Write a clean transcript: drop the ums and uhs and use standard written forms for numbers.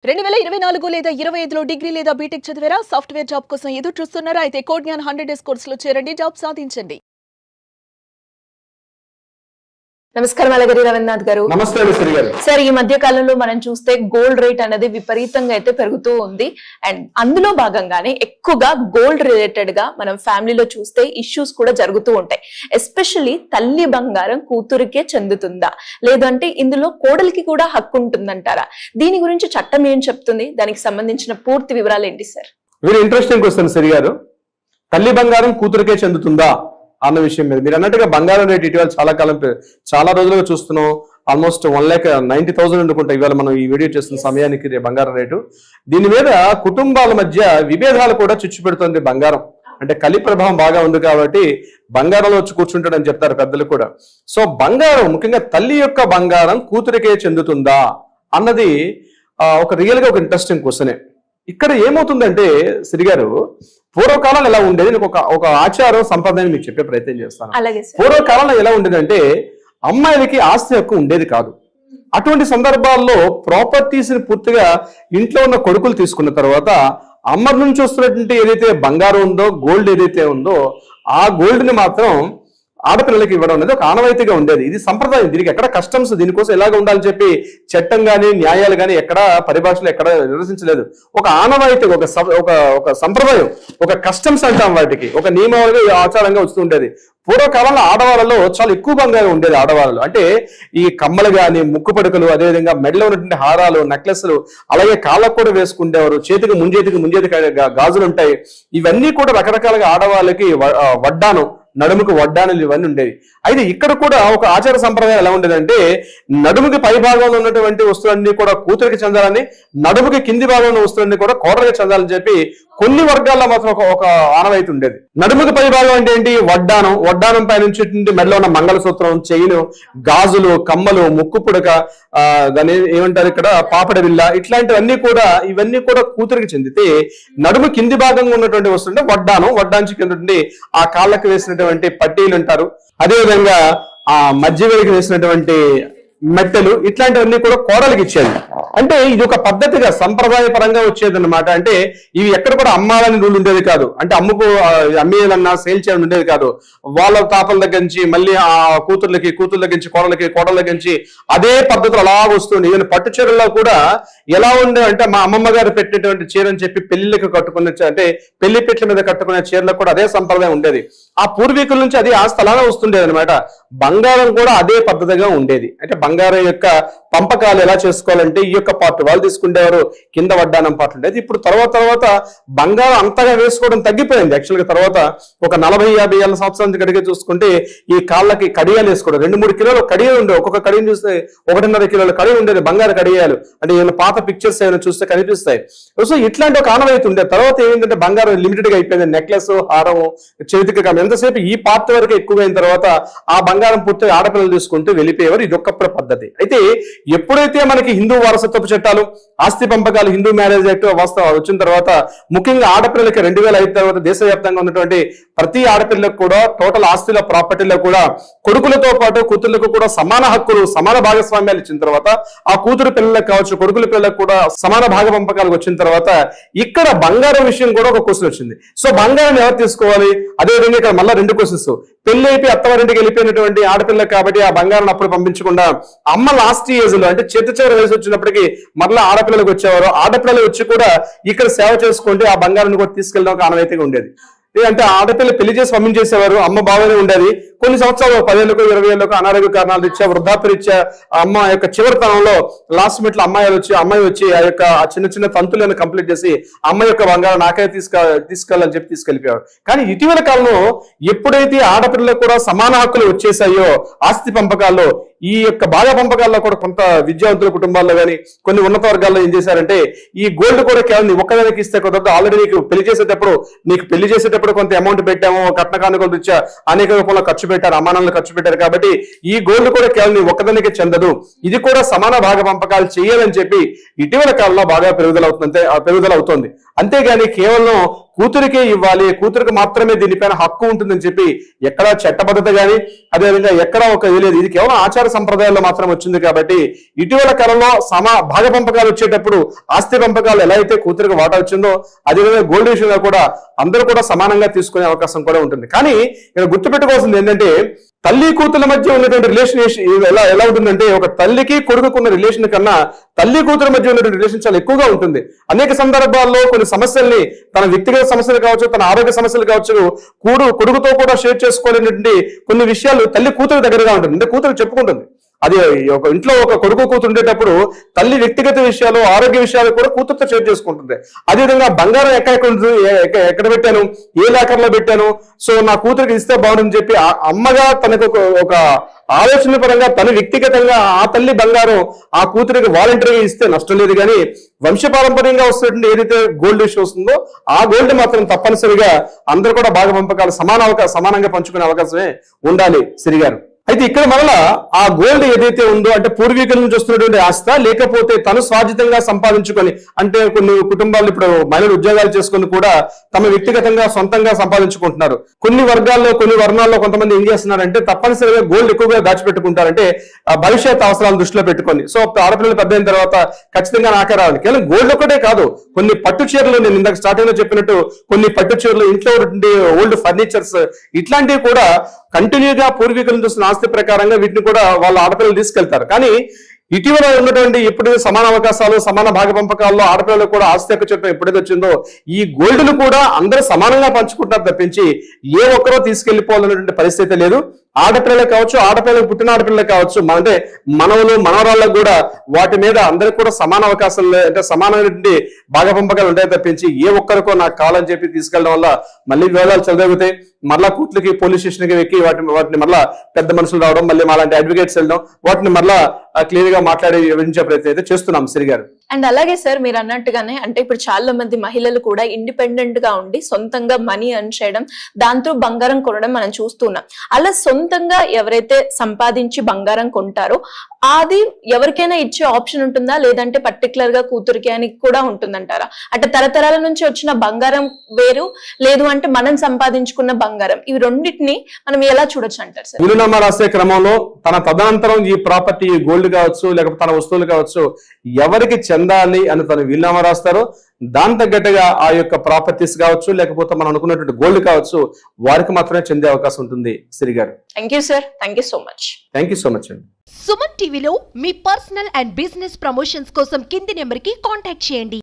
2024 లేదా 25లో డిగ్రీ లేదా బీటెక్ చదివారా? సాఫ్ట్వేర్ జాబ్ కోసం ఎదురు చూస్తున్నారా? అయితే కోడ్ జ్ఞాన్ 100 డేస్ కోర్సులో చేరండి, జాబ్ సాధించండి. నమస్కారం అలగిరి రవీంద్రనాథ్ గారు. నమస్తే గారు. సార్, ఈ మధ్య కాలంలో మనం చూస్తే గోల్డ్ రేట్ అనేది విపరీతంగా అయితే పెరుగుతూ ఉంది. అండ్ అందులో భాగంగానే ఎక్కువగా గోల్డ్ రిలేటెడ్ గా మనం ఫ్యామిలీలో చూస్తే ఇష్యూస్ కూడా జరుగుతూ ఉంటాయి. ఎస్పెషల్లీ తల్లి బంగారం కూతురికే చెందుతుందా, లేదంటే ఇందులో కోడలికి కూడా హక్కు ఉంటుందంటారా? దీని గురించి చట్టం ఏం చెప్తుంది? దానికి సంబంధించిన పూర్తి వివరాలు ఏంటి సార్? వెరీ ఇంట్రెస్టింగ్ క్వశ్చన్ సరి గారు. తల్లి బంగారం కూతురికే చెందుతుందా అన్న విషయం మీద మీరు అన్నట్టుగా బంగారం రేట్ ఇటీవల చాలా రోజులుగా చూస్తున్నాం. ఆల్మోస్ట్ 1,90,000 అనుకుంటా ఇవాళ మనం ఈ వీడియో చేస్తున్న సమయానికి బంగారం రేటు. దీని మీద కుటుంబాల మధ్య విభేదాలు కూడా చిచ్చు పెడుతుంది బంగారం. అంటే కలి ప్రభావం బాగా ఉంది కాబట్టి బంగారంలో వచ్చి కూర్చుంటాడని చెప్తారు పెద్దలు కూడా. సో బంగారం, ముఖ్యంగా తల్లి యొక్క బంగారం కూతురికే చెందుతుందా అన్నది ఒక రియల్ గా ఒక ఇంట్రెస్టింగ్ క్వశ్చనే. ఇక్కడ ఏమవుతుందంటే సిరిగారు, పూర్వకాలంలో ఎలా ఉండేది ఒక ఆచారం సంప్రదాయం మీకు చెప్పే ప్రయత్నం చేస్తాను. పూర్వకాలంలో ఎలా ఉండేదంటే అమ్మాయిలకి ఆస్తి హక్కు ఉండేది కాదు. అటువంటి సందర్భాల్లో ప్రాపర్టీస్ ని పూర్తిగా ఇంట్లో ఉన్న కొడుకులు తీసుకున్న తర్వాత అమ్మ నుంచి వస్తున్నటువంటి ఏదైతే బంగారం ఉందో, గోల్డ్ ఏదైతే ఉందో ఆ గోల్డ్ ని మాత్రం ఆడపిల్లలకి ఇవ్వడం అనేది ఒక ఆనవాయితీగా ఉండేది. ఇది సంప్రదాయం. దీనికి ఎక్కడ కస్టమ్స్ దీనికోసం ఎలాగ ఉండాలని చెప్పి చట్టం గాని న్యాయాలు గాని ఎక్కడ పరిభాషలు ఎక్కడ నిర్వచించలేదు. ఒక ఆనవాయితీ, ఒక సంప్రదాయం, ఒక కస్టమ్స్ అంటాం వాటికి, ఒక నియమాలుగా ఆచారంగా వస్తూ ఉండేది. పూర్వకాలంలో ఆడవాళ్ళలో చాలా ఎక్కువ బంగారం ఉండేది. ఆడవాళ్ళు అంటే ఈ కమ్మలు గాని, ముక్కు పడుకలు, అదేవిధంగా మెడలో ఉన్నటువంటి హారాలు, నెక్లెస్లు, అలాగే కాళ్ళకు కూడా వేసుకుండేవారు. చేతికి ముంజేతికి గాజులు ఉంటాయి. ఇవన్నీ కూడా రకరకాలుగా ఆడవాళ్ళకి వడ్డాను, నడుముకు వడ్డానులు ఇవన్నీ ఉండేవి. అయితే ఇక్కడ కూడా ఒక ఆచార సంప్రదాయం ఎలా ఉండేదంటే నడుముకి పై భాగంలో ఉన్నటువంటి వస్తువులన్నీ కూడా కూతురికి చెందాలని, నడుముకి కింది భాగంలో వస్తువులన్నీ కూడా కోడలికి చెందాలని చెప్పి కొన్ని వర్గాల్లో మాత్రం ఒక ఆనవాయితీ ఉండేది. నడుముకి పై భాగం అంటే ఏంటి? వడ్డానం పై నుంచి మెడలో ఉన్న మంగళసూత్రం, చైను, గాజులు, కమ్మలు, ముక్కు పుడక, దాని ఏమంటారు ఇక్కడ పాపడ బిల్ల, ఇవన్నీ కూడా కూతురికి చెందితే నడుము కింది భాగంగా ఉన్నటువంటి వస్తుంటే వడ్డానికి కింద ఆ కాళ్ళకి వేసినటువంటి పట్టీలు అంటారు. అదేవిధంగా ఆ మధ్య వేడికి వేసినటువంటి మెట్టెలు, ఇట్లాంటివన్నీ కూడా కోడలికి ఇచ్చేది. అంటే ఇది ఒక పద్ధతిగా సంప్రదాయ పరంగా వచ్చేది అనమాట. అంటే ఇవి ఎక్కడ కూడా అమ్మాలని రూల్ ఉండేది కాదు. అంటే అమ్మేయాలన్నా సేల్ చేయాలని ఉండేది కాదు. వాళ్ళ తాపల దగ్గర నుంచి మళ్ళీ ఆ కూతుర్ల దగ్గర నుంచి కోడల దగ్గర నుంచి అదే పద్ధతులు అలా వస్తుంది. ఈవెన్ పట్టు చీరల్లో కూడా ఎలా ఉండే అంటే మా అమ్మమ్మ గారు పెట్టినటువంటి చీర అని చెప్పి పెళ్లిళ్ళకి కట్టుకునే, అంటే పెళ్లి పెట్ల మీద కట్టుకునే చీరలకు కూడా అదే సంప్రదాయం ఉండేది. ఆ పూర్వీకుల నుంచి అది ఆ స్థలానే వస్తుండేది అనమాట. బంగారం కూడా అదే పద్ధతిగా ఉండేది. అంటే బంగారం యొక్క పంపకాలు ఎలా చేసుకోవాలంటే ఈ యొక్క పార్ట్ వాళ్ళు తీసుకునేవారు, కింద వడ్డానం పార్ట్ ఉండేది. ఇప్పుడు తర్వాత బంగారం అంతగా వేసుకోవడం తగ్గిపోయింది. యాక్చువల్గా తర్వాత ఒక 40-50 ఏళ్ళ సంవత్సరానికి కడిగే చూసుకుంటే ఈ కాళ్ళకి కడియాలు వేసుకోవడం, 2-3 కిలోలు కడియాలు ఉండేవి. ఒక్కొక్క కడియం చూస్తే 1.5 కిలోల కడియం ఉండేది, బంగారు కడియాలు. అంటే ఏమైనా పాత పిక్చర్స్ ఏమైనా చూస్తే కనిపిస్తాయి. సో ఇట్లాంటి ఒక ఆనవాయితీ ఉండేది. తర్వాత ఏమైందంటే బంగారం లిమిటెడ్ గా అయిపోయింది. నెక్లెస్, హారం, చేతికి ఎంతసేపు ఈ పార్ట్ వరకు ఎక్కువైన తర్వాత ఆ బంగారం పూర్తిగా ఆడపిల్లలు తీసుకుంటూ వెళ్ళిపోయేవారు. ఇది ఒక్కప్పుడు పద్ధతి. అయితే ఎప్పుడైతే మనకి హిందూ వారసత్వపు చట్టాలు, ఆస్తి పంపకాలు, హిందూ మ్యారేజ్ యాక్ట్ వచ్చిన తర్వాత ముఖ్యంగా ఆడపిల్లలకి 2005 తర్వాత దేశవ్యాప్తంగా ఉన్నటువంటి ప్రతి ఆడపిల్లలకు కూడా టోటల్ ఆస్తిలో, ప్రాపర్టీలో కూడా కొడుకులతో పాటు కూతుర్లకు కూడా సమాన హక్కులు, సమాన భాగస్వామ్యాలు ఇచ్చిన తర్వాత, ఆ కూతురు పిల్లలకు కావచ్చు కొడుకుల పిల్లలకు కూడా సమాన భాగ పంపకాలు వచ్చిన తర్వాత ఇక్కడ బంగారం విషయం కూడా ఒక క్వశ్చన్ వచ్చింది. సో బంగారం ఎవరు తీసుకోవాలి? అదేవిధంగా ఇక్కడ మళ్ళీ 2 క్వశ్చన్స్. పెళ్లి అయిపోయి అత్తవారింటికి వెళ్ళిపోయినటువంటి ఆడపిల్లలకు కాబట్టి ఆ బంగారం అప్పుడు పంపించకుండా అమ్మ లాస్ట్ ఏజ్ లో, అంటే చివరి వయసు వచ్చినప్పటికీ మరలా ఆడపిల్లలకు వచ్చేవారు. ఆడపిల్లలు వచ్చి కూడా ఇక్కడ సేవ చేసుకుంటే ఆ బంగారాన్ని కూడా తీసుకెళ్ళడం ఒక ఆనవాయితీగా ఉండేది. అంటే ఆడపిల్ల పెళ్లి చేసి పంపించేసేవారు. అమ్మ బాగానే ఉండేది. కొన్ని సంవత్సరాలు 10 ఏళ్ళకు 20 ఏళ్ళకు అనారోగ్య కారణాలు రీత్యా, వృద్ధాప్య రీత్యా అమ్మ యొక్క చివరితనంలో లాస్ట్ మినిట్ లో అమ్మాయి వచ్చి ఆ యొక్క చిన్న తంతులను కంప్లీట్ చేసి అమ్మ యొక్క బంగారం నాకే తీసుకెళ్ళాలని చెప్పి తీసుకెళ్ళిపోయారు. కానీ ఇటీవల కాలంలో ఎప్పుడైతే ఆడపిల్లలకు కూడా సమాన హక్కులు వచ్చేసాయో ఆస్తి పంపకాల్లో, ఈ యొక్క భాగ పంపకాల్లో కూడా కొంత విద్యావంతుల కుటుంబాల్లో కానీ కొన్ని ఉన్నత వర్గాల్లో ఏం చేశారంటే ఈ గోల్డ్ కూడా కేవలం ఒక్కదానికి ఇస్తే కుదరదు. ఆల్రెడీ నీకు పెళ్లి చేసేటప్పుడు కొంత అమౌంట్ పెట్టాము, కట్న కానుకలు రీత్యా అనేక రూపంలో ఖర్చు పెట్టారు, అమ్మానాలు ఖర్చు పెట్టారు. కాబట్టి ఈ గోల్డ్ కూడా కేవలం ఒక్కదానికి చెందదు, ఇది కూడా సమాన భాగ పంపకాలు చేయాలని చెప్పి ఇటీవల కాలంలో బాగా పెరుగుదల అవుతుంది. అంతేగాని కేవలం కూతురికే ఇవ్వాలి, కూతురికి మాత్రమే దీనిపైన హక్కు ఉంటుందని చెప్పి ఎక్కడా చట్టబద్ధత గాని అదేవిధంగా ఎక్కడా ఒక ఇది లేదు. ఇది కేవలం ఆచార సంప్రదాయాల్లో మాత్రం వచ్చింది కాబట్టి ఇటీవల కాలంలో భాగ పంపకాలు వచ్చేటప్పుడు ఆస్తి పంపకాలు ఎలా అయితే కూతురికి వాటా వచ్చిందో అదేవిధంగా గోల్డ్ విషయంలో కూడా అందరూ కూడా సమానంగా తీసుకునే అవకాశం కూడా ఉంటుంది. కానీ ఇక్కడ గుర్తుపెట్టుకోవాల్సింది ఏంటంటే తల్లి కూతుల మధ్య ఉన్నటువంటి రిలేషన్ ఎలా ఉంటుందంటే ఒక తల్లికి కొడుకున్న రిలేషన్ కన్నా తల్లి కూతురు మధ్య ఉన్నటువంటి రిలేషన్ చాలా ఎక్కువగా ఉంటుంది. అనేక సందర్భాల్లో కొన్ని సమస్యల్ని తన వ్యక్తిగత సమస్యలు కావచ్చు, తన ఆరోగ్య సమస్యలు కావచ్చు, కొడుకుతో కూడా షేర్ చేసుకోలేనటువంటి కొన్ని విషయాలు తల్లి కూతురు దగ్గరగా ఉంటుంది. అంటే కూతురు చెప్పుకుంటుంది. అది ఒక ఇంట్లో ఒక కొడుకు కూతురు ఉండేటప్పుడు తల్లి వ్యక్తిగత విషయాలు, ఆరోగ్య విషయాలు కూడా కూతురుతో షేర్ చేసుకుంటుంది. అదేవిధంగా బంగారం ఎక్కడ పెట్టాను, ఏ లాకర్లో పెట్టాను, సో నా కూతురికి ఇస్తే బాగుందని చెప్పి అమ్మగా తనకు ఒక ఆలోచన పరంగా తన వ్యక్తిగతంగా ఆ తల్లి బంగారం ఆ కూతురికి వాలంటరీగా ఇస్తే నష్టం లేదు. కానీ వంశపారంపర్యంగా వస్తున్నటువంటి ఏదైతే గోల్డ్ ఇష్యూ వస్తుందో ఆ గోల్డ్ మాత్రం తప్పనిసరిగా అందరూ కూడా భాగ పంపకాలు సమానంగా పంచుకునే అవకాశమే ఉండాలి సిరిగారు. అయితే ఇక్కడ మరలా ఆ గోల్డ్ ఏదైతే ఉందో అంటే పూర్వీకుల నుంచి వస్తున్నటువంటి ఆస్త, లేకపోతే తను స్వాజితంగా సంపాదించుకొని, అంటే కొన్ని కుటుంబాలు ఇప్పుడు మహిళలు ఉద్యోగాలు చేసుకుని కూడా తమ వ్యక్తిగతంగా సొంతంగా సంపాదించుకుంటున్నారు. కొన్ని వర్గాల్లో కొన్ని వర్ణాల్లో కొంతమంది ఏం చేస్తున్నారంటే తప్పనిసరిగా గోల్డ్ ఎక్కువగా దాచిపెట్టుకుంటారంటే భవిష్యత్ అవసరాలను దృష్టిలో పెట్టుకొని. సో ఆడపిల్లలు పెద్ద అయిన తర్వాత ఖచ్చితంగా నాకే రావాలి. కేవలం గోల్డ్ ఒకటే కాదు, కొన్ని పట్టు చీరలు, నేను ఇందాక స్టార్టింగ్ లో చెప్పినట్టు కొన్ని పట్టు చీరలు, ఇంట్లో ఓల్డ్ ఫర్నిచర్స్, ఇట్లాంటివి కూడా కంటిన్యూగా పూర్వీకులను చూసిన ఆస్తి ప్రకారంగా వీటిని కూడా వాళ్ళ ఆడపిల్లలు తీసుకెళ్తారు. కానీ ఇటీవల ఉన్నటువంటి ఎప్పుడైతే సమాన అవకాశాలు, సమాన భాగ పంపకాల్లో ఆడపిల్లలకు కూడా ఆస్తి హక్కు చట్టం ఎప్పుడైతే వచ్చిందో ఈ గోల్డ్ను కూడా అందరూ సమానంగా పంచుకుంటారు తప్పించి ఏ ఒక్కరో తీసుకెళ్లిపోవాలనేటువంటి పరిస్థితి లేదు. ఆడపిల్లలకు కావచ్చు, ఆడపిల్లలకు పుట్టిన ఆడపిల్లలకు కావచ్చు, అంటే మనవలు మనవరాళ్ళకు కూడా వాటి మీద అందరికి కూడా సమాన అవకాశాలు, అంటే సమానమైనటువంటి భాగ పంపకాలు ఉంటాయి తప్పించి ఏ ఒక్కరికో నాకు కావాలని చెప్పి తీసుకెళ్ళడం వల్ల మళ్ళీ వివాదాలు చెలదొగుతాయి. మరలా కోర్టులకి, పోలీస్ స్టేషన్కి ఎక్కి వాటిని మరలా పెద్ద మనుషులు రావడం, మళ్ళీ మాలాంటి అడ్వకేట్స్ వెళ్ళడం, వాటిని మరలా క్లియర్ గా మాట్లాడి వివరించే ప్రయత్నం అయితే చేస్తున్నాం సిరి గారు. అండ్ అలాగే సార్ మీరు అన్నట్టుగానే అంటే ఇప్పుడు చాలా మంది మహిళలు కూడా ఇండిపెండెంట్ గా ఉండి సొంతంగా మనీ ఎర్న్ చేయడం, దాంతో బంగారం కొనడం మనం చూస్తున్నాం. అలా సొంతంగా ఎవరైతే సంపాదించి బంగారం కొంటారో అది ఎవరికైనా ఇచ్చే ఆప్షన్ ఉంటుందా, లేదంటే పర్టికులర్ గా కూతురికి అని కూడా ఉంటుందంటారా? అంటే తరతరాల నుంచి వచ్చిన బంగారం వేరు, లేదు అంటే మనం సంపాదించుకున్న బంగారం, ఇవి రెండింటిని మనం ఎలా చూడొచ్చు అంటారు సార్? వీలునామా రాసే క్రమంలో తన తదనంతరం ఈ ప్రాపర్టీ, గోల్డ్ కావచ్చు లేకపోతే తన వస్తువులు కావచ్చు ఎవరికి చెందాలి అని తను వీలునామా రాస్తారో దాని తగ్గట్టుగా ఆ యొక్క ప్రాపర్టీస్ కావచ్చు లేకపోతే మనం అనుకున్నటువంటి గోల్డ్ కావచ్చు వారికి మాత్రమే చెందే అవకాశం ఉంటుంది. సిరి గారు, thank you sir, thank you so much. Thank you so much అండి. సుమన్ టీవీలో మీ పర్సనల్ అండ్ బిజినెస్ ప్రమోషన్స్ కోసం కింది నెంబర్కి కాంటాక్ట్ చేయండి.